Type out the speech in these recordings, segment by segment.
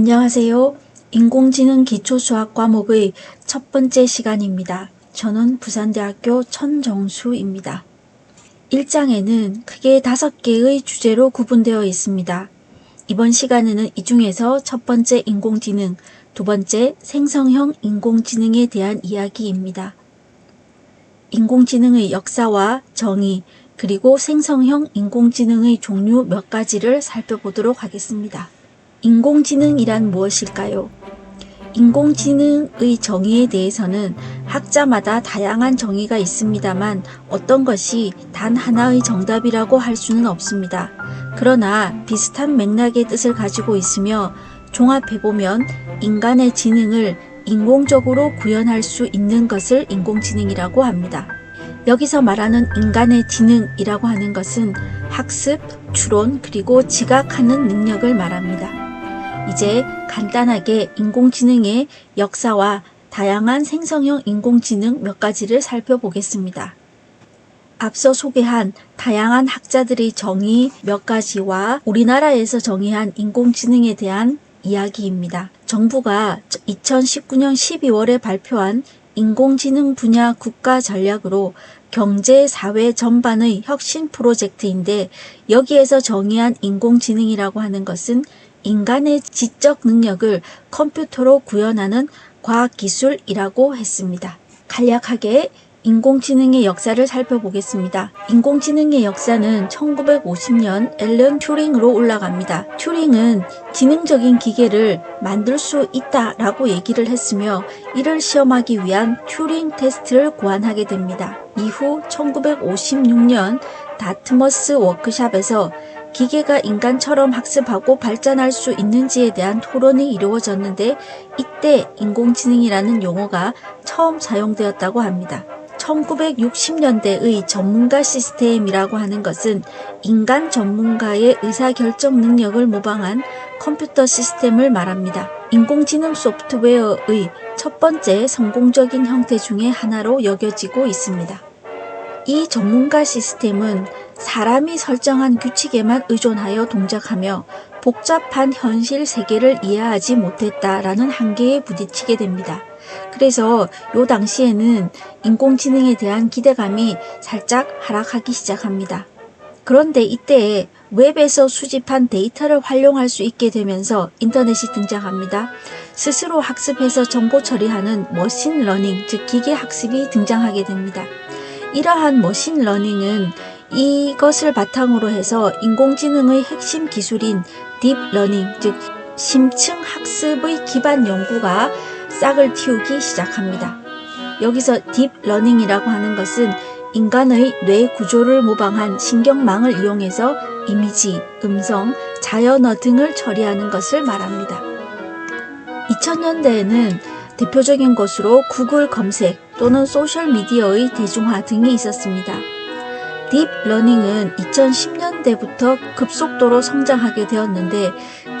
안녕하세요. 인공지능 기초수학 과목의 첫 번째 시간입니다. 저는 부산대학교 천정수입니다. 1장에는 크게 5개의 주제로 구분되어 있습니다. 이번 시간에는 이 중에서 첫 번째 인공지능, 두 번째 생성형 인공지능에 대한 이야기입니다. 인공지능의 역사와 정의, 그리고 생성형 인공지능의 종류 몇 가지를 살펴보도록 하겠습니다. 인공지능이란 무엇일까요? 인공지능의 정의에 대해서는 학자마다 다양한 정의가 있습니다만 어떤 것이 단 하나의 정답이라고 할 수는 없습니다. 그러나 비슷한 맥락의 뜻을 가지고 있으며 종합해보면 인간의 지능을 인공적으로 구현할 수 있는 것을 인공지능이라고 합니다. 여기서 말하는 인간의 지능이라고 하는 것은 학습, 추론, 그리고 지각하는 능력을 말합니다. 이제 간단하게 인공지능의 역사와 다양한 생성형 인공지능 몇 가지를 살펴보겠습니다. 앞서 소개한 다양한 학자들의 정의 몇 가지와 우리나라에서 정의한 인공지능에 대한 이야기입니다. 정부가 2019년 12월에 발표한 인공지능 분야 국가 전략으로 경제, 사회 전반의 혁신 프로젝트인데 여기에서 정의한 인공지능이라고 하는 것은 인간의 지적 능력을 컴퓨터로 구현하는 과학기술이라고 했습니다. 간략하게 인공지능의 역사를 살펴보겠습니다. 인공지능의 역사는 1950년 앨런 튜링으로 올라갑니다. 튜링은 지능적인 기계를 만들 수 있다라고 얘기를 했으며 이를 시험하기 위한 튜링 테스트를 고안하게 됩니다. 이후 1956년 다트머스 워크샵에서 기계가 인간처럼 학습하고 발전할 수 있는지에 대한 토론이 이루어졌는데 이때 인공지능이라는 용어가 처음 사용되었다고 합니다. 1960년대의 전문가 시스템이라고 하는 것은 인간 전문가의 의사결정 능력을 모방한 컴퓨터 시스템을 말합니다. 인공지능 소프트웨어의 첫 번째 성공적인 형태 중에 하나로 여겨지고 있습니다. 이 전문가 시스템은 사람이 설정한 규칙에만 의존하여 동작하며 복잡한 현실 세계를 이해하지 못했다라는 한계에 부딪히게 됩니다. 그래서 요 당시에는 인공지능에 대한 기대감이 살짝 하락하기 시작합니다. 그런데 이때 웹에서 수집한 데이터를 활용할 수 있게 되면서 인터넷이 등장합니다. 스스로 학습해서 정보 처리하는 머신러닝, 즉 기계학습이 등장하게 됩니다. 이러한 머신러닝은 이것을 바탕으로 해서 인공지능의 핵심 기술인 딥러닝, 즉 심층 학습의 기반 연구가 싹을 틔우기 시작합니다. 여기서 딥러닝이라고 하는 것은 인간의 뇌 구조를 모방한 신경망을 이용해서 이미지, 음성, 자연어 등을 처리하는 것을 말합니다. 2000년대에는 대표적인 것으로 구글 검색 또는 소셜미디어의 대중화 등이 있었습니다. 딥러닝은 2010년대부터 급속도로 성장하게 되었는데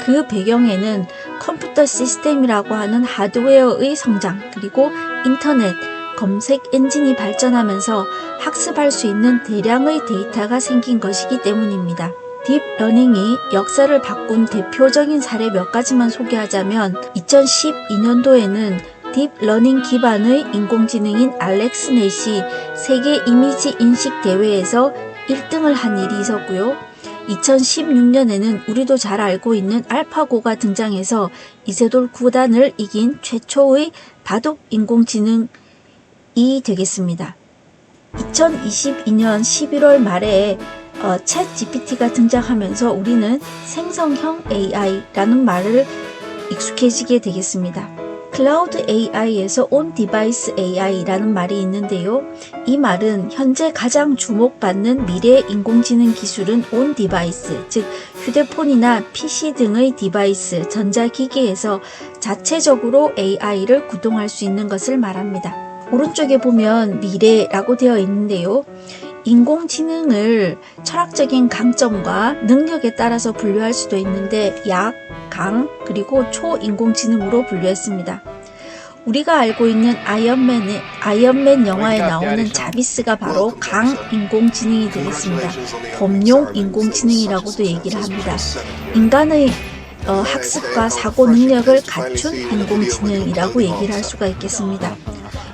그 배경에는 컴퓨터 시스템이라고 하는 하드웨어의 성장, 그리고 인터넷, 검색 엔진이 발전하면서 학습할 수 있는 대량의 데이터가 생긴 것이기 때문입니다. 딥러닝이 역사를 바꾼 대표적인 사례 몇 가지만 소개하자면 2012년도에는 딥러닝 기반의 인공지능인 알렉스넷이 세계 이미지 인식 대회에서 1등을 한 일이 있었고요. 2016년에는 우리도 잘 알고 있는 알파고가 등장해서 이세돌 9단을 이긴 최초의 바둑 인공지능이 되겠습니다. 2022년 11월 말에 챗 GPT가 등장하면서 우리는 생성형 AI라는 말을 익숙해지게 되겠습니다. 클라우드 AI에서 온 디바이스 AI라는 말이 있는데요. 이 말은 현재 가장 주목받는 미래 인공지능 기술은 온 디바이스, 즉 휴대폰이나 PC 등의 디바이스, 전자기기에서 자체적으로 AI를 구동할 수 있는 것을 말합니다. 오른쪽에 보면 미래라고 되어 있는데요. 인공지능을 철학적인 강점과 능력에 따라서 분류할 수도 있는데 약, 강, 그리고 초인공지능으로 분류했습니다. 우리가 알고 있는 아이언맨 영화에 나오는 자비스가 바로 강인공지능이 되겠습니다. 범용 인공지능이라고도 얘기를 합니다. 인간의 학습과 사고 능력을 갖춘 인공지능이라고 얘기를 할 수가 있겠습니다.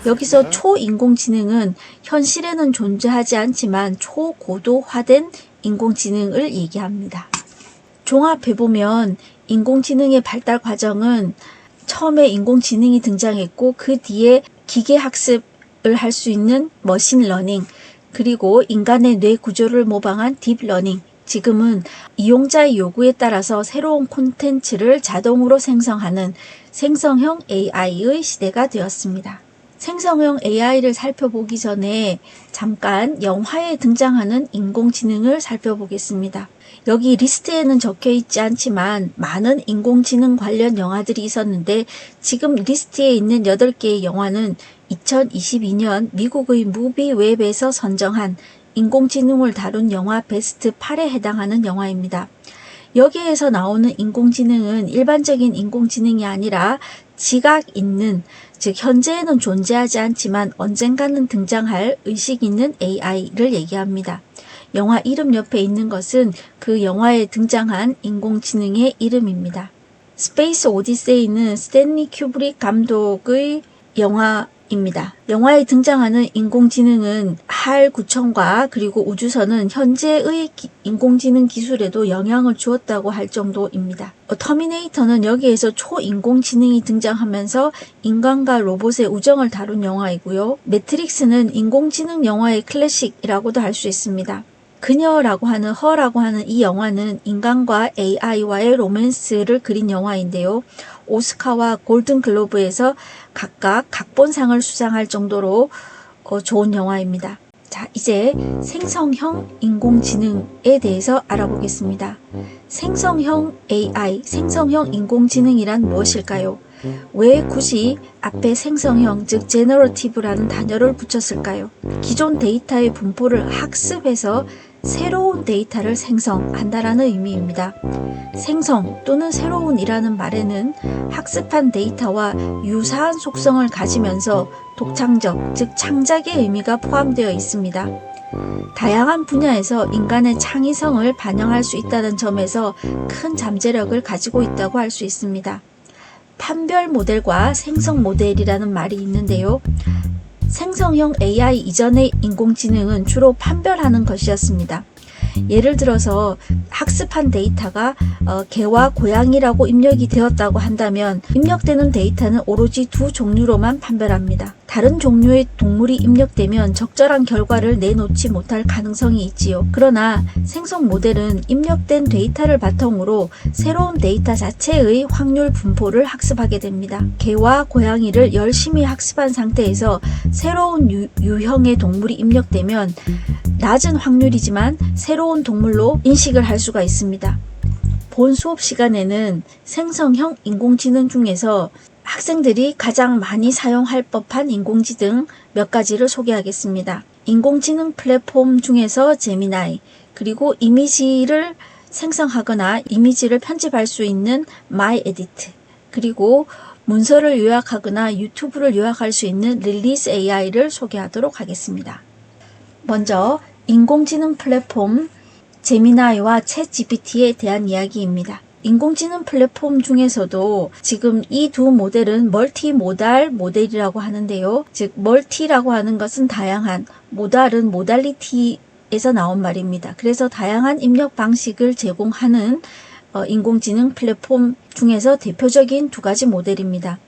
여기서 초인공지능은 현실에는 존재하지 않지만 초고도화된 인공지능을 얘기합니다. 종합해보면 인공지능의 발달 과정은 처음에 인공지능이 등장했고 그 뒤에 기계학습을 할 수 있는 머신러닝, 그리고 인간의 뇌 구조를 모방한 딥러닝, 지금은 이용자의 요구에 따라서 새로운 콘텐츠를 자동으로 생성하는 생성형 AI의 시대가 되었습니다. 생성형 AI를 살펴보기 전에 잠깐 영화에 등장하는 인공지능을 살펴보겠습니다. 여기 리스트에는 적혀 있지 않지만 많은 인공지능 관련 영화들이 있었는데 지금 리스트에 있는 8개의 영화는 2022년 미국의 무비웹에서 선정한 인공지능을 다룬 영화 베스트 8에 해당하는 영화입니다. 여기에서 나오는 인공지능은 일반적인 인공지능이 아니라 지각 있는, 즉 현재에는 존재하지 않지만 언젠가는 등장할 의식 있는 AI를 얘기합니다. 영화 이름 옆에 있는 것은 그 영화에 등장한 인공지능의 이름입니다. 스페이스 오디세이는 스탠리 큐브릭 감독의 영화입니다. 영화에 등장하는 인공지능은 할 구청과 그리고 우주선은 현재의 인공지능 기술에도 영향을 주었다고 할 정도입니다. 터미네이터는 여기에서 초인공지능이 등장하면서 인간과 로봇의 우정을 다룬 영화이고요. 매트릭스는 인공지능 영화의 클래식이라고도 할 수 있습니다. 그녀라고 하는 허라고 하는 이 영화는 인간과 AI와의 로맨스를 그린 영화인데요. 오스카와 골든글로브에서 각각 각본상을 수상할 정도로 좋은 영화입니다. 자, 이제 생성형 인공지능에 대해서 알아보겠습니다. 생성형 AI, 생성형 인공지능이란 무엇일까요? 왜 굳이 앞에 생성형, 즉 제너러티브라는 단어를 붙였을까요? 기존 데이터의 분포를 학습해서 새로운 데이터를 생성한다라는 의미입니다. 생성 또는 새로운이라는 말에는 학습한 데이터와 유사한 속성을 가지면서 독창적, 즉 창작의 의미가 포함되어 있습니다. 다양한 분야에서 인간의 창의성을 반영할 수 있다는 점에서 큰 잠재력을 가지고 있다고 할 수 있습니다. 판별 모델과 생성 모델이라는 말이 있는데요. 생성형 AI 이전의 인공지능은 주로 판별하는 것이었습니다. 예를 들어서 학습한 데이터가 개와 고양이라고 입력이 되었다고 한다면 입력되는 데이터는 오로지 두 종류로만 판별합니다. 다른 종류의 동물이 입력되면 적절한 결과를 내놓지 못할 가능성이 있지요. 그러나 생성 모델은 입력된 데이터를 바탕으로 새로운 데이터 자체의 확률 분포를 학습하게 됩니다. 개와 고양이를 열심히 학습한 상태에서 새로운 유형의 동물이 입력되면 낮은 확률이지만 새로운 동물로 인식을 할 수가 있습니다. 본 수업 시간에는 생성형 인공지능 중에서 학생들이 가장 많이 사용할 법한 인공지능 몇 가지를 소개하겠습니다. 인공지능 플랫폼 중에서 제미나이, 그리고 이미지를 생성하거나 이미지를 편집할 수 있는 마이에디트, 그리고 문서를 요약하거나 유튜브를 요약할 수 있는 릴리스 AI를 소개하도록 하겠습니다. 먼저 인공지능 플랫폼 제미나이와 챗 GPT에 대한 이야기입니다. 인공지능 플랫폼 중에서도 지금 이 두 모델은 멀티모달 모델이라고 하는데요. 즉 멀티라고 하는 것은 다양한, 모달은 모달리티에서 나온 말입니다. 그래서 다양한 입력 방식을 제공하는 인공지능 플랫폼 중에서 대표적인 두 가지 모델입니다.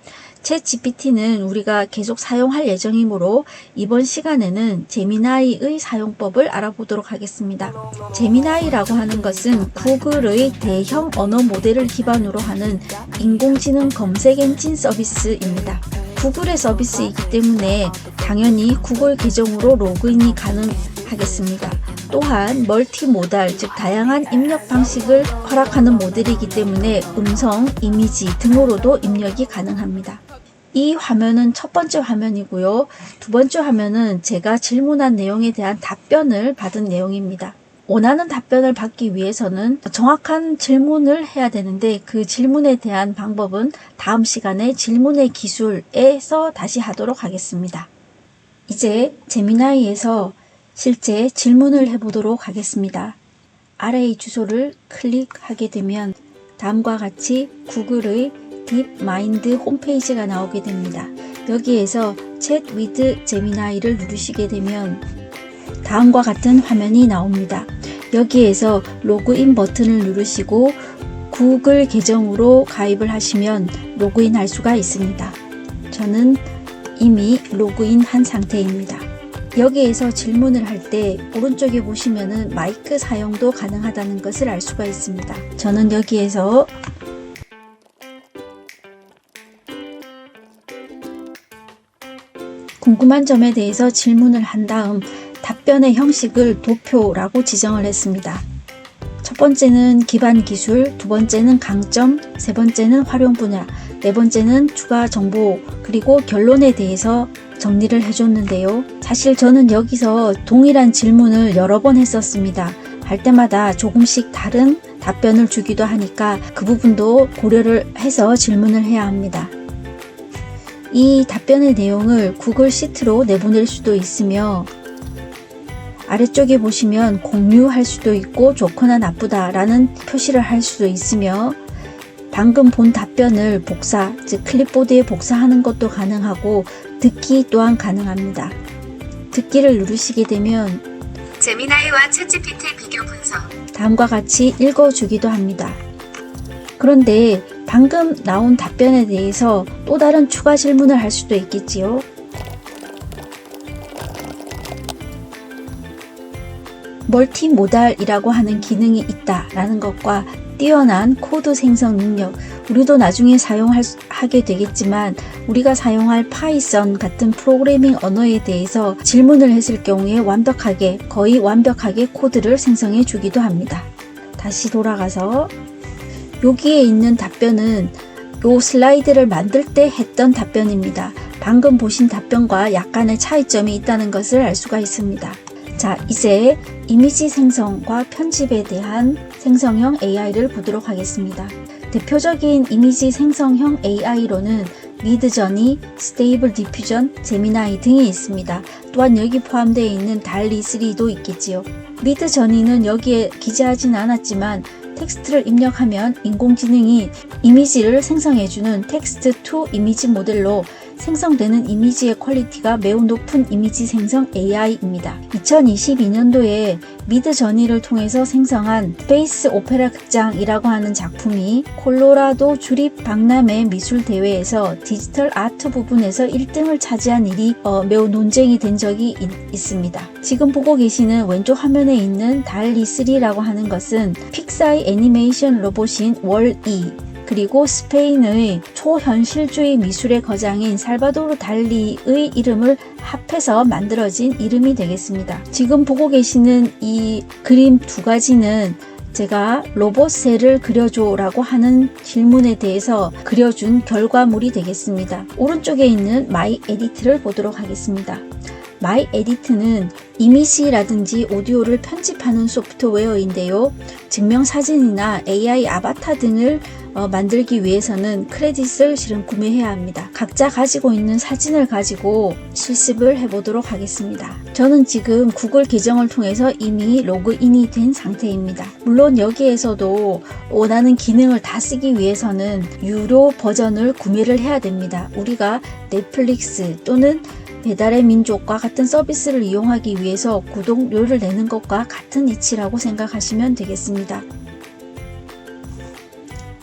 챗 GPT는 우리가 계속 사용할 예정이므로 이번 시간에는 제미나이의 사용법을 알아보도록 하겠습니다. 제미나이라고 하는 것은 구글의 대형 언어 모델을 기반으로 하는 인공지능 검색 엔진 서비스입니다. 구글의 서비스이기 때문에 당연히 구글 계정으로 로그인이 가능하겠습니다. 또한 멀티모달, 즉 다양한 입력 방식을 허락하는 모델이기 때문에 음성, 이미지 등으로도 입력이 가능합니다. 이 화면은 첫 번째 화면이고요. 두 번째 화면은 제가 질문한 내용에 대한 답변을 받은 내용입니다. 원하는 답변을 받기 위해서는 정확한 질문을 해야 되는데 그 질문에 대한 방법은 다음 시간에 질문의 기술에서 다시 하도록 하겠습니다. 이제 제미나이에서 실제 질문을 해보도록 하겠습니다. 아래의 주소를 클릭하게 되면 다음과 같이 구글의 딥마인드 홈페이지가 나오게 됩니다. 여기에서 Chat with Gemini를 누르시게 되면 다음과 같은 화면이 나옵니다. 여기에서 로그인 버튼을 누르시고 구글 계정으로 가입을 하시면 로그인 할 수가 있습니다. 저는 이미 로그인 한 상태입니다. 여기에서 질문을 할 때 오른쪽에 보시면은 마이크 사용도 가능하다는 것을 알 수가 있습니다. 저는 여기에서 궁금한 점에 대해서 질문을 한 다음 답변의 형식을 도표라고 지정을 했습니다. 첫 번째는 기반 기술, 두 번째는 강점, 세 번째는 활용 분야, 네 번째는 추가 정보, 그리고 결론에 대해서 정리를 해줬는데요. 사실 저는 여기서 동일한 질문을 여러 번 했었습니다. 할 때마다 조금씩 다른 답변을 주기도 하니까 그 부분도 고려를 해서 질문을 해야 합니다. 이 답변의 내용을 구글 시트로 내보낼 수도 있으며 아래쪽에 보시면 공유할 수도 있고 좋거나 나쁘다 라는 표시를 할 수도 있으며 방금 본 답변을 복사, 즉 클립보드에 복사하는 것도 가능하고 듣기 또한 가능합니다. 듣기를 누르시게 되면 제미나이와 챗GPT 비교 분석. 다음과 같이 읽어주기도 합니다. 그런데 방금 나온 답변에 대해서 또 다른 추가 질문을 할 수도 있겠지요. 멀티모달이라고 하는 기능이 있다라는 것과 뛰어난 코드 생성 능력, 우리도 나중에 사용하게 되겠지만 우리가 사용할 파이썬 같은 프로그래밍 언어에 대해서 질문을 했을 경우에 거의 완벽하게 코드를 생성해 주기도 합니다. 다시 돌아가서 여기에 있는 답변은 요 슬라이드를 만들 때 했던 답변입니다. 방금 보신 답변과 약간의 차이점이 있다는 것을 알 수가 있습니다. 자, 이제 이미지 생성과 편집에 대한 생성형 AI를 보도록 하겠습니다. 대표적인 이미지 생성형 AI로는 미드저니, 스테이블 디퓨전, 제미나이 등이 있습니다. 또한 여기 포함되어 있는 달리3도 있겠지요. 미드저니는 여기에 기재하진 않았지만 텍스트를 입력하면 인공지능이 이미지를 생성해주는 텍스트 투 이미지 모델로 생성되는 이미지의 퀄리티가 매우 높은 이미지 생성 AI입니다. 2022년도에 미드저니를 통해서 생성한 스페이스 오페라 극장이라고 하는 작품이 콜로라도 주립 박람회 미술 대회에서 디지털 아트 부분에서 1등을 차지한 일이 매우 논쟁이 된 적이 있습니다. 지금 보고 계시는 왼쪽 화면에 있는 달리3라고 하는 것은 픽사의 애니메이션 로봇인 월-E, 그리고 스페인의 초현실주의 미술의 거장인 살바도르 달리의 이름을 합해서 만들어진 이름이 되겠습니다. 지금 보고 계시는 이 그림 두 가지는 제가 로봇셀을 그려줘 라고 하는 질문에 대해서 그려준 결과물이 되겠습니다. 오른쪽에 있는 마이 에디트를 보도록 하겠습니다. 마이 에디트는 이미지라든지 오디오를 편집하는 소프트웨어인데요. 증명사진이나 AI 아바타 등을 만들기 위해서는 크레딧을 실은 구매해야 합니다. 각자 가지고 있는 사진을 가지고 실습을 해보도록 하겠습니다. 저는 지금 구글 계정을 통해서 이미 로그인이 된 상태입니다. 물론 여기에서도 원하는 기능을 다 쓰기 위해서는 유료 버전을 구매를 해야 됩니다. 우리가 넷플릭스 또는 배달의 민족과 같은 서비스를 이용하기 위해서 구독료를 내는 것과 같은 이치라고 생각하시면 되겠습니다.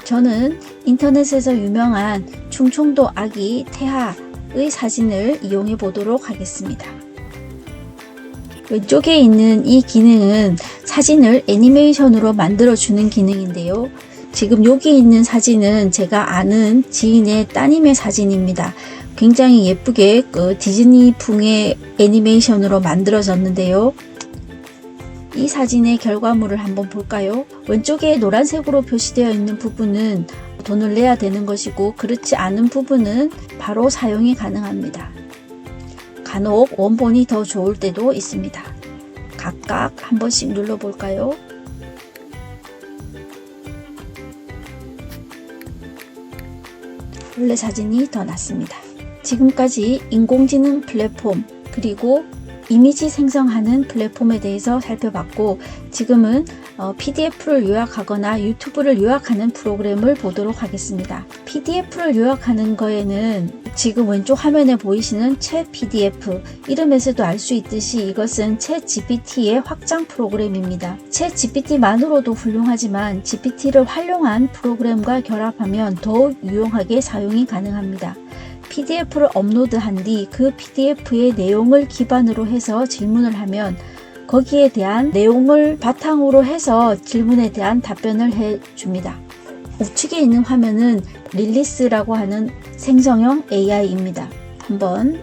저는 인터넷에서 유명한 충청도 아기 태하의 사진을 이용해 보도록 하겠습니다. 왼쪽에 있는 이 기능은 사진을 애니메이션으로 만들어주는 기능인데요. 지금 여기 있는 사진은 제가 아는 지인의 따님의 사진입니다. 굉장히 예쁘게 디즈니풍의 애니메이션으로 만들어졌는데요. 이 사진의 결과물을 한번 볼까요? 왼쪽에 노란색으로 표시되어 있는 부분은 돈을 내야 되는 것이고 그렇지 않은 부분은 바로 사용이 가능합니다. 간혹 원본이 더 좋을 때도 있습니다. 각각 한 번씩 눌러볼까요? 원래 사진이 더 낫습니다. 지금까지 인공지능 플랫폼 그리고 이미지 생성하는 플랫폼에 대해서 살펴봤고, 지금은 PDF를 요약하거나 유튜브를 요약하는 프로그램을 보도록 하겠습니다. PDF를 요약하는 거에는 지금 왼쪽 화면에 보이시는 챗 PDF, 이름에서도 알 수 있듯이 이것은 챗 GPT의 확장 프로그램입니다. 챗 GPT만으로도 훌륭하지만 GPT를 활용한 프로그램과 결합하면 더욱 유용하게 사용이 가능합니다. PDF를 업로드한 뒤 그 PDF의 내용을 기반으로 해서 질문을 하면 거기에 대한 내용을 바탕으로 해서 질문에 대한 답변을 해줍니다. 우측에 있는 화면은 릴리스라고 하는 생성형 AI입니다. 한번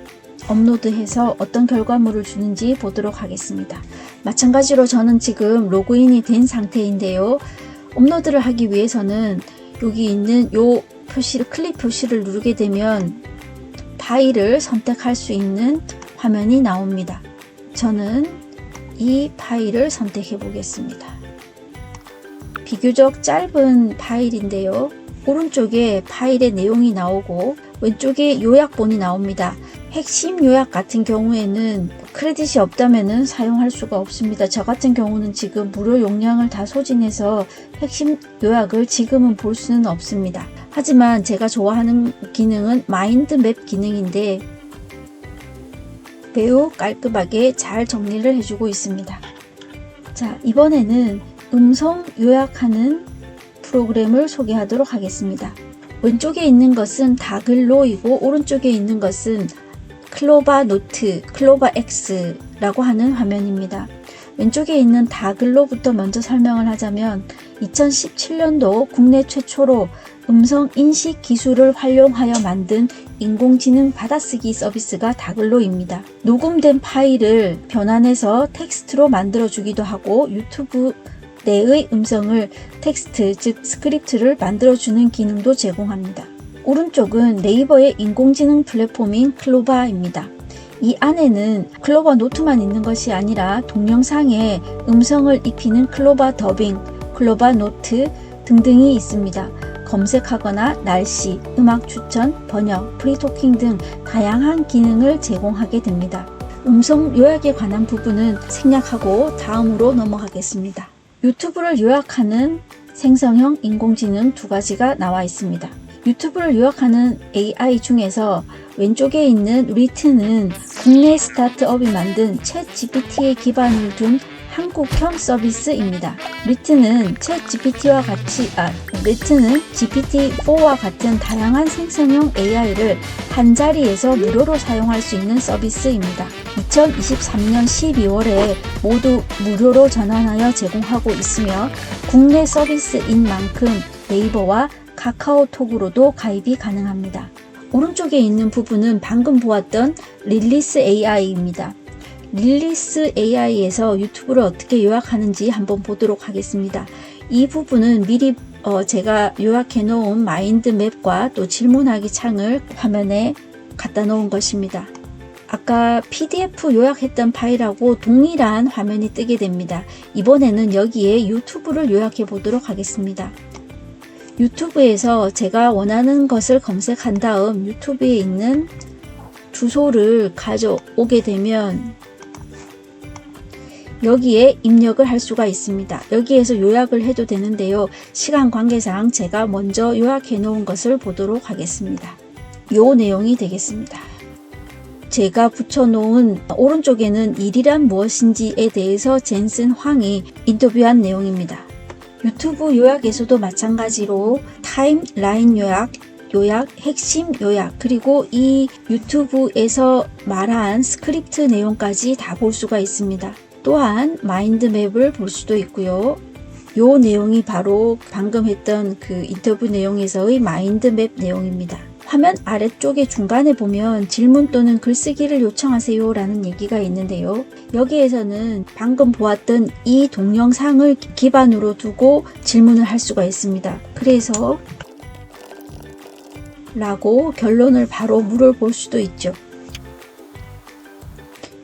업로드해서 어떤 결과물을 주는지 보도록 하겠습니다. 마찬가지로 저는 지금 로그인이 된 상태인데요. 업로드를 하기 위해서는 여기 있는 요 표시를, 클릭 표시를 누르게 되면 파일을 선택할 수 있는 화면이 나옵니다. 저는 이 파일을 선택해 보겠습니다. 비교적 짧은 파일인데요. 오른쪽에 파일의 내용이 나오고 왼쪽에 요약본이 나옵니다. 핵심 요약 같은 경우에는 크레딧이 없다면 사용할 수가 없습니다. 저 같은 경우는 지금 무료 용량을 다 소진해서 핵심 요약을 지금은 볼 수는 없습니다. 하지만 제가 좋아하는 기능은 마인드맵 기능인데 매우 깔끔하게 잘 정리를 해주고 있습니다. 자, 이번에는 음성 요약하는 프로그램을 소개하도록 하겠습니다. 왼쪽에 있는 것은 다글로이고 오른쪽에 있는 것은 클로바 노트, 클로바 X라고 하는 화면입니다. 왼쪽에 있는 다글로부터 먼저 설명을 하자면 2017년도 국내 최초로 음성 인식 기술을 활용하여 만든 인공지능 받아쓰기 서비스가 다글로입니다. 녹음된 파일을 변환해서 텍스트로 만들어주기도 하고 유튜브 내의 음성을 텍스트, 즉 스크립트를 만들어주는 기능도 제공합니다. 오른쪽은 네이버의 인공지능 플랫폼인 클로바입니다. 이 안에는 클로바 노트만 있는 것이 아니라 동영상에 음성을 입히는 클로바 더빙, 클로바 노트 등등이 있습니다. 검색하거나 날씨, 음악 추천, 번역, 프리토킹 등 다양한 기능을 제공하게 됩니다. 음성 요약에 관한 부분은 생략하고 다음으로 넘어가겠습니다. 유튜브를 요약하는 생성형 인공지능 두 가지가 나와 있습니다. 유튜브를 요약하는 AI 중에서 왼쪽에 있는 리트는 국내 스타트업이 만든 챗 GPT에 기반을 둔 한국형 서비스입니다. 리트는 GPT-4와 같은 다양한 생성형 AI를 한 자리에서 무료로 사용할 수 있는 서비스입니다. 2023년 12월에 모두 무료로 전환하여 제공하고 있으며 국내 서비스인 만큼 네이버와 카카오톡으로도 가입이 가능합니다. 오른쪽에 있는 부분은 방금 보았던 릴리스 AI입니다. 릴리스 AI에서 유튜브를 어떻게 요약하는지 한번 보도록 하겠습니다. 이 부분은 미리 제가 요약해 놓은 마인드맵과 또 질문하기 창을 화면에 갖다 놓은 것입니다. 아까 PDF 요약했던 파일하고 동일한 화면이 뜨게 됩니다. 이번에는 여기에 유튜브를 요약해 보도록 하겠습니다. 유튜브에서 제가 원하는 것을 검색한 다음 유튜브에 있는 주소를 가져오게 되면 여기에 입력을 할 수가 있습니다. 여기에서 요약을 해도 되는데요. 시간 관계상 제가 먼저 요약해 놓은 것을 보도록 하겠습니다. 요 내용이 되겠습니다. 제가 붙여놓은 오른쪽에는 일이란 무엇인지에 대해서 젠슨 황이 인터뷰한 내용입니다. 유튜브 요약에서도 마찬가지로 타임라인 요약, 핵심 요약, 그리고 이 유튜브에서 말한 스크립트 내용까지 다 볼 수가 있습니다. 또한 마인드맵을 볼 수도 있고요. 요 내용이 바로 방금 했던 그 인터뷰 내용에서의 마인드맵 내용입니다. 화면 아래쪽에 중간에 보면 질문 또는 글쓰기를 요청하세요 라는 얘기가 있는데요. 여기에서는 방금 보았던 이 동영상을 기반으로 두고 질문을 할 수가 있습니다. 그래서 라고 결론을 바로 물어볼 수도 있죠.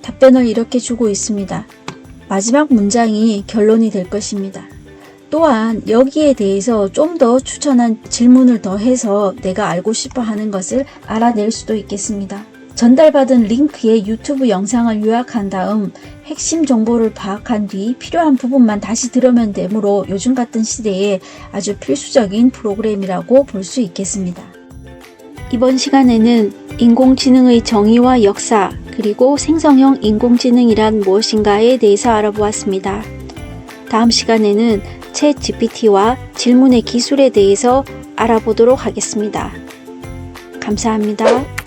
답변을 이렇게 주고 있습니다. 마지막 문장이 결론이 될 것입니다. 또한 여기에 대해서 좀 더 추천한 질문을 더해서 내가 알고 싶어 하는 것을 알아낼 수도 있겠습니다. 전달받은 링크에 유튜브 영상을 요약한 다음 핵심 정보를 파악한 뒤 필요한 부분만 다시 들으면 되므로 요즘 같은 시대에 아주 필수적인 프로그램이라고 볼 수 있겠습니다. 이번 시간에는 인공지능의 정의와 역사, 그리고 생성형 인공지능이란 무엇인가에 대해서 알아보았습니다. 다음 시간에는 챗 GPT와 질문의 기술에 대해서 알아보도록 하겠습니다. 감사합니다.